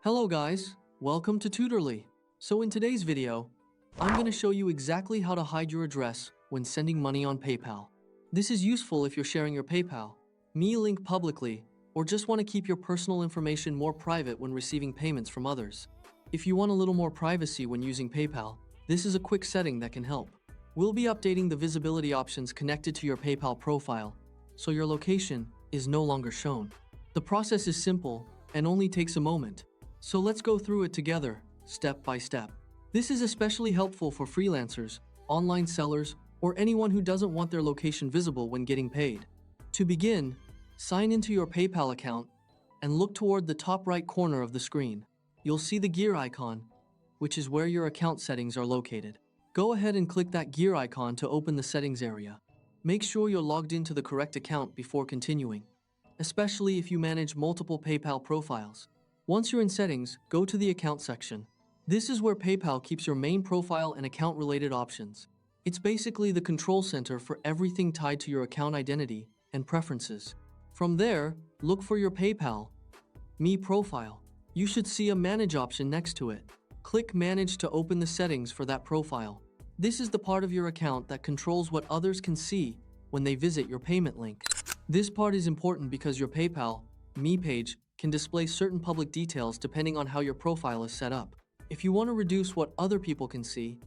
Hello guys, welcome to Tutorly. So in today's video, I'm going to show you exactly how to hide your address when sending money on PayPal. This is useful if you're sharing your PayPal, me link publicly, or just want to keep your personal information more private when receiving payments from others. If you want a little more privacy when using PayPal, this is a quick setting that can help. We'll be updating the visibility options connected to your PayPal profile, so your location is no longer shown. The process is simple and only takes a moment. So let's go through it together, step by step. This is especially helpful for freelancers, online sellers, or anyone who doesn't want their location visible when getting paid. To begin, sign into your PayPal account and look toward the top right corner of the screen. You'll see the gear icon, which is where your account settings are located. Go ahead and click that gear icon to open the settings area. Make sure you're logged into the correct account before continuing, especially if you manage multiple PayPal profiles. Once you're in settings, go to the account section. This is where PayPal keeps your main profile and account-related options. It's basically the control center for everything tied to your account identity and preferences. From there, look for your PayPal Me profile. You should see a Manage option next to it. Click Manage to open the settings for that profile. This is the part of your account that controls what others can see when they visit your payment link. This part is important because your PayPal Me page can display certain public details depending on how your profile is set up. If you want to reduce what other people can see,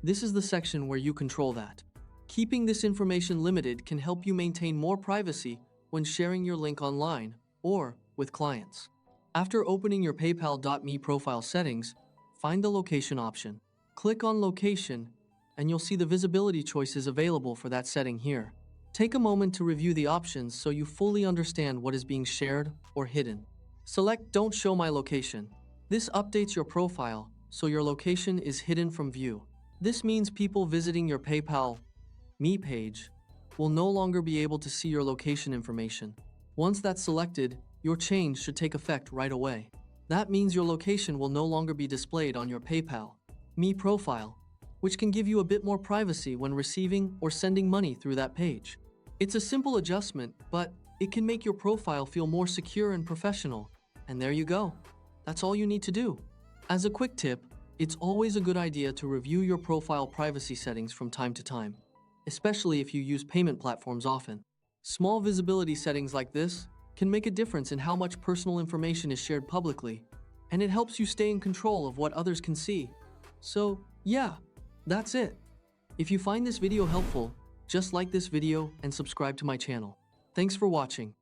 this is the section where you control that. Keeping this information limited can help you maintain more privacy when sharing your link online or with clients. After opening your PayPal.me profile settings, find the location option. Click on Location, and you'll see the visibility choices available for that setting here. Take a moment to review the options so you fully understand what is being shared or hidden. Select Don't Show My Location. This updates your profile so your location is hidden from view. This means people visiting your PayPal Me page will no longer be able to see your location information. Once that's selected, your change should take effect right away. That means your location will no longer be displayed on your PayPal Me profile, which can give you a bit more privacy when receiving or sending money through that page. It's a simple adjustment, but it can make your profile feel more secure and professional. And there you go. That's all you need to do. As a quick tip, it's always a good idea to review your profile privacy settings from time to time, especially if you use payment platforms often. Small visibility settings like this can make a difference in how much personal information is shared publicly, and it helps you stay in control of what others can see. So, yeah, that's it. If you find this video helpful, just like this video and subscribe to my channel. Thanks for watching.